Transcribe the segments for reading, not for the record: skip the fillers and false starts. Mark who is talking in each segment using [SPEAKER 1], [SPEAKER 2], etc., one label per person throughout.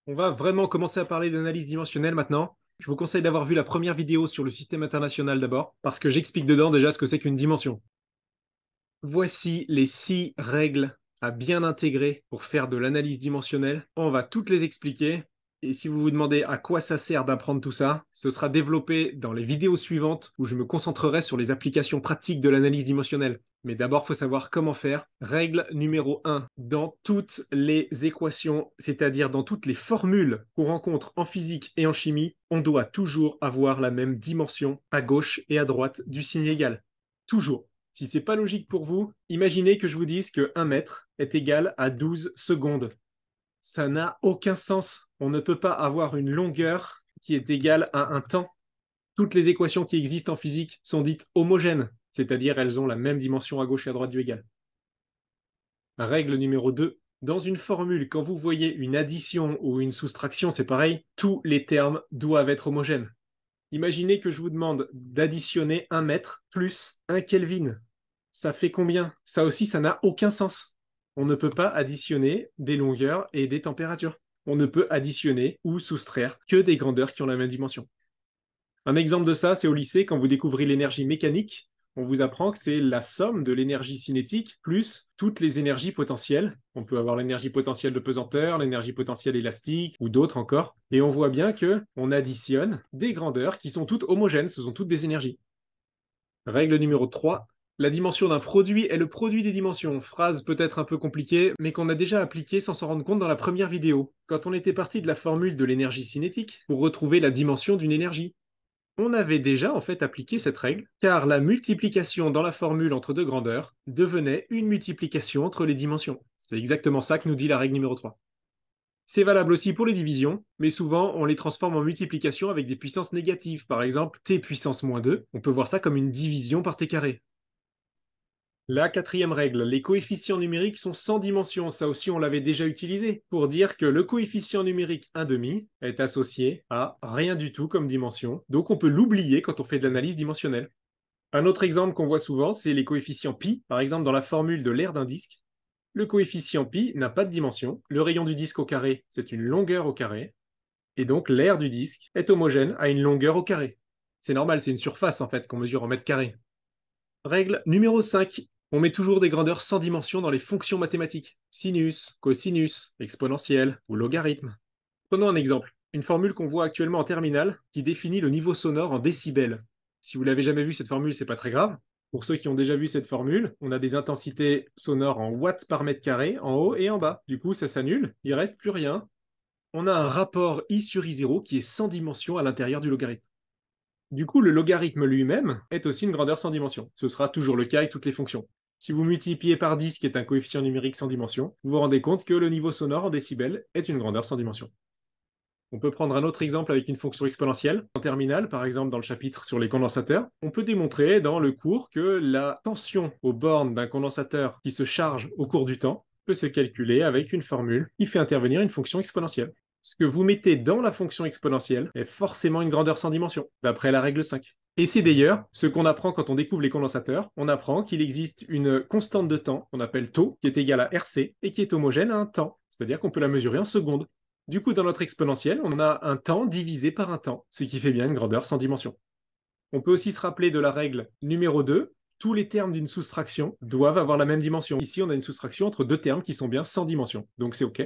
[SPEAKER 1] On va vraiment commencer à parler d'analyse dimensionnelle maintenant. Je vous conseille d'avoir vu la première vidéo sur le système international d'abord, parce que j'explique dedans déjà ce que c'est qu'une dimension. Voici les 6 règles à bien intégrer pour faire de l'analyse dimensionnelle. On va toutes les expliquer. Et si vous vous demandez à quoi ça sert d'apprendre tout ça, ce sera développé dans les vidéos suivantes où je me concentrerai sur les applications pratiques de l'analyse dimensionnelle. Mais d'abord, il faut savoir comment faire. Règle numéro 1. Dans toutes les équations, c'est-à-dire dans toutes les formules qu'on rencontre en physique et en chimie, on doit toujours avoir la même dimension à gauche et à droite du signe égal. Toujours. Si c'est pas logique pour vous, imaginez que je vous dise que 1 mètre est égal à 12 secondes. Ça n'a aucun sens. On ne peut pas avoir une longueur qui est égale à un temps. Toutes les équations qui existent en physique sont dites homogènes, c'est-à-dire elles ont la même dimension à gauche et à droite du égal. Règle numéro 2. Dans une formule, quand vous voyez une addition ou une soustraction, c'est pareil, tous les termes doivent être homogènes. Imaginez que je vous demande d'additionner 1 mètre plus 1 Kelvin. Ça fait combien? Ça aussi, ça n'a aucun sens. On ne peut pas additionner des longueurs et des températures. On ne peut additionner ou soustraire que des grandeurs qui ont la même dimension. Un exemple de ça, c'est au lycée, quand vous découvrez l'énergie mécanique, on vous apprend que c'est la somme de l'énergie cinétique plus toutes les énergies potentielles. On peut avoir l'énergie potentielle de pesanteur, l'énergie potentielle élastique ou d'autres encore. Et on voit bien que on additionne des grandeurs qui sont toutes homogènes, ce sont toutes des énergies. Règle numéro 3. La dimension d'un produit est le produit des dimensions. Phrase peut-être un peu compliquée, mais qu'on a déjà appliquée sans s'en rendre compte dans la première vidéo, quand on était parti de la formule de l'énergie cinétique pour retrouver la dimension d'une énergie. On avait déjà en fait appliqué cette règle, car la multiplication dans la formule entre deux grandeurs devenait une multiplication entre les dimensions. C'est exactement ça que nous dit la règle numéro 3. C'est valable aussi pour les divisions, mais souvent on les transforme en multiplication avec des puissances négatives. Par exemple, t puissance moins 2, on peut voir ça comme une division par t carré. La quatrième règle, les coefficients numériques sont sans dimension. Ça aussi, on l'avait déjà utilisé pour dire que le coefficient numérique 1/2 est associé à rien du tout comme dimension. Donc, on peut l'oublier quand on fait de l'analyse dimensionnelle. Un autre exemple qu'on voit souvent, c'est les coefficients pi. Par exemple, dans la formule de l'aire d'un disque, le coefficient pi n'a pas de dimension. Le rayon du disque au carré, c'est une longueur au carré. Et donc, l'aire du disque est homogène à une longueur au carré. C'est normal, c'est une surface en fait qu'on mesure en mètres carrés. Règle numéro 5. On met toujours des grandeurs sans dimension dans les fonctions mathématiques. Sinus, cosinus, exponentielle ou logarithme. Prenons un exemple. Une formule qu'on voit actuellement en terminale qui définit le niveau sonore en décibels. Si vous l'avez jamais vu cette formule, c'est pas très grave. Pour ceux qui ont déjà vu cette formule, on a des intensités sonores en watts par mètre carré, en haut et en bas. Du coup, ça s'annule, il reste plus rien. On a un rapport I sur I0 qui est sans dimension à l'intérieur du logarithme. Du coup, le logarithme lui-même est aussi une grandeur sans dimension. Ce sera toujours le cas avec toutes les fonctions. Si vous multipliez par 10, qui est un coefficient numérique sans dimension, vous vous rendez compte que le niveau sonore en décibels est une grandeur sans dimension. On peut prendre un autre exemple avec une fonction exponentielle. En terminale, par exemple dans le chapitre sur les condensateurs, on peut démontrer dans le cours que la tension aux bornes d'un condensateur qui se charge au cours du temps peut se calculer avec une formule qui fait intervenir une fonction exponentielle. Ce que vous mettez dans la fonction exponentielle est forcément une grandeur sans dimension, d'après la règle 5. Et c'est d'ailleurs ce qu'on apprend quand on découvre les condensateurs. On apprend qu'il existe une constante de temps, qu'on appelle taux, qui est égale à RC, et qui est homogène à un temps, c'est-à-dire qu'on peut la mesurer en secondes. Du coup, dans notre exponentielle, on a un temps divisé par un temps, ce qui fait bien une grandeur sans dimension. On peut aussi se rappeler de la règle numéro 2. Tous les termes d'une soustraction doivent avoir la même dimension. Ici, on a une soustraction entre deux termes qui sont bien sans dimension, donc c'est OK.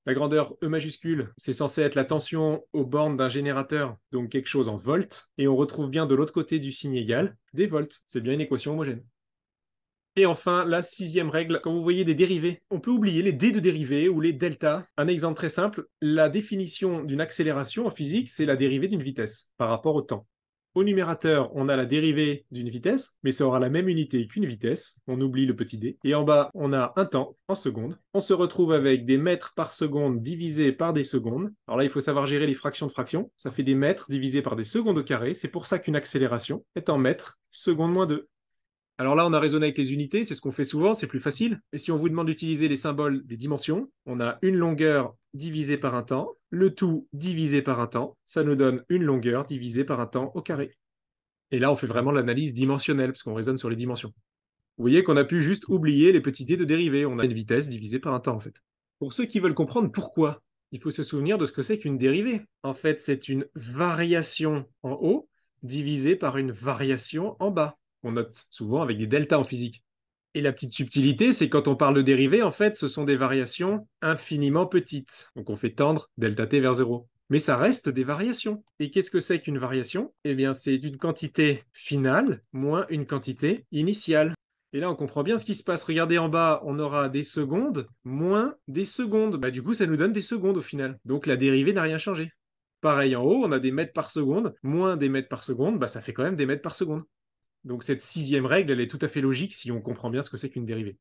[SPEAKER 1] La grandeur E majuscule, c'est censé être la tension aux bornes d'un générateur, donc quelque chose en volts, et on retrouve bien de l'autre côté du signe égal des volts. C'est bien une équation homogène. Et enfin, la sixième règle, quand vous voyez des dérivés, on peut oublier les d de dérivée ou les delta. Un exemple très simple, la définition d'une accélération en physique, c'est la dérivée d'une vitesse par rapport au temps. Au numérateur, on a la dérivée d'une vitesse, mais ça aura la même unité qu'une vitesse. On oublie le petit d. Et en bas, on a un temps en secondes. On se retrouve avec des mètres par seconde divisés par des secondes. Alors là, il faut savoir gérer les fractions de fractions. Ça fait des mètres divisés par des secondes au carré. C'est pour ça qu'une accélération est en mètres seconde moins 2. Alors là, on a raisonné avec les unités, c'est ce qu'on fait souvent, c'est plus facile. Et si on vous demande d'utiliser les symboles des dimensions, on a une longueur divisée par un temps, le tout divisé par un temps, ça nous donne une longueur divisée par un temps au carré. Et là, on fait vraiment l'analyse dimensionnelle, parce qu'on raisonne sur les dimensions. Vous voyez qu'on a pu juste oublier les petits dés de dérivée, on a une vitesse divisée par un temps en fait. Pour ceux qui veulent comprendre pourquoi il faut se souvenir de ce que c'est qu'une dérivée. En fait, c'est une variation en haut divisée par une variation en bas. On note souvent avec des deltas en physique. Et la petite subtilité, c'est quand on parle de dérivée, en fait, ce sont des variations infiniment petites. Donc on fait tendre delta t vers 0. Mais ça reste des variations. Et qu'est-ce que c'est qu'une variation? Eh bien, c'est une quantité finale moins une quantité initiale. Et là, on comprend bien ce qui se passe. Regardez en bas, on aura des secondes moins des secondes. Bah, du coup, ça nous donne des secondes au final. Donc la dérivée n'a rien changé. Pareil en haut, on a des mètres par seconde, moins des mètres par seconde, bah, ça fait quand même des mètres par seconde. Donc cette sixième règle, elle est tout à fait logique si on comprend bien ce que c'est qu'une dérivée.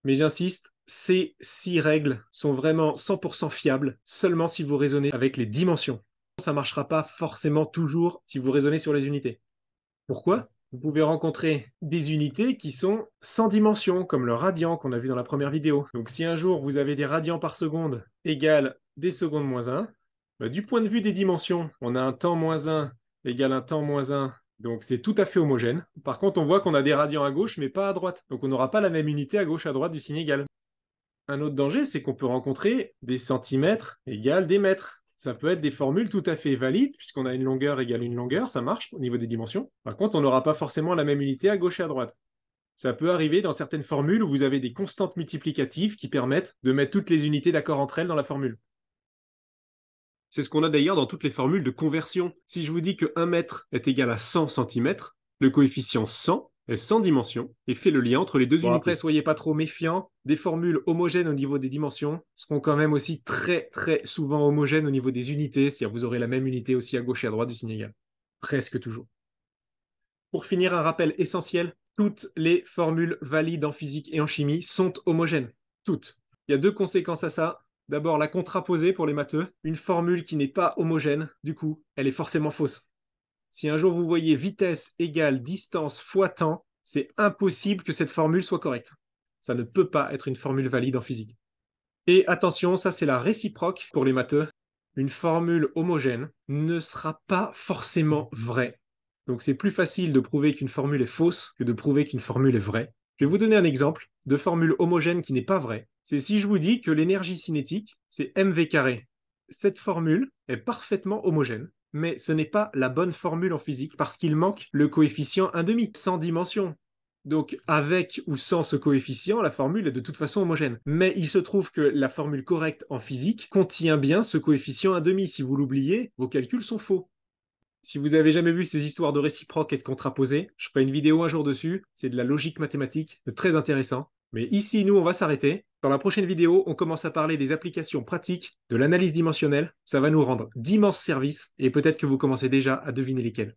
[SPEAKER 1] Mais j'insiste, ces 6 règles sont vraiment 100% fiables seulement si vous raisonnez avec les dimensions. Ça ne marchera pas forcément toujours si vous raisonnez sur les unités. Pourquoi? Vous pouvez rencontrer des unités qui sont sans dimension, comme le radian qu'on a vu dans la première vidéo. Donc si un jour vous avez des radians par seconde égale des secondes moins 1, bah, du point de vue des dimensions, on a un temps moins 1 égale un temps moins 1, donc c'est tout à fait homogène. Par contre, on voit qu'on a des radians à gauche, mais pas à droite. Donc on n'aura pas la même unité à gauche, à droite du signe égal. Un autre danger, c'est qu'on peut rencontrer des centimètres égale des mètres. Ça peut être des formules tout à fait valides, puisqu'on a une longueur égale une longueur, ça marche au niveau des dimensions. Par contre, on n'aura pas forcément la même unité à gauche et à droite. Ça peut arriver dans certaines formules où vous avez des constantes multiplicatives qui permettent de mettre toutes les unités d'accord entre elles dans la formule. C'est ce qu'on a d'ailleurs dans toutes les formules de conversion. Si je vous dis que 1 mètre est égal à 100 centimètres, le coefficient 100 est sans dimension et fait le lien entre les deux unités. Après, soyez pas trop méfiants. Des formules homogènes au niveau des dimensions seront quand même aussi très souvent homogènes au niveau des unités, c'est-à-dire vous aurez la même unité aussi à gauche et à droite du signe égal. Presque toujours. Pour finir, un rappel essentiel, toutes les formules valides en physique et en chimie sont homogènes. Toutes. Il y a 2 conséquences à ça. D'abord, la contraposée pour les matheux. Une formule qui n'est pas homogène, du coup, elle est forcément fausse. Si un jour vous voyez vitesse égale distance fois temps, c'est impossible que cette formule soit correcte. Ça ne peut pas être une formule valide en physique. Et attention, ça c'est la réciproque pour les matheux. Une formule homogène ne sera pas forcément vraie. Donc c'est plus facile de prouver qu'une formule est fausse que de prouver qu'une formule est vraie. Je vais vous donner un exemple de formule homogène qui n'est pas vraie. C'est si je vous dis que l'énergie cinétique, c'est mv carré. Cette formule est parfaitement homogène, mais ce n'est pas la bonne formule en physique parce qu'il manque le coefficient 1/2, sans dimension. Donc, avec ou sans ce coefficient, la formule est de toute façon homogène. Mais il se trouve que la formule correcte en physique contient bien ce coefficient 1/2. Si vous l'oubliez, vos calculs sont faux. Si vous avez jamais vu ces histoires de réciproques et de contraposés, je ferai une vidéo un jour dessus. C'est de la logique mathématique, c'est très intéressant. Mais ici, nous, on va s'arrêter. Dans la prochaine vidéo, on commence à parler des applications pratiques de l'analyse dimensionnelle. Ça va nous rendre d'immenses services et peut-être que vous commencez déjà à deviner lesquels.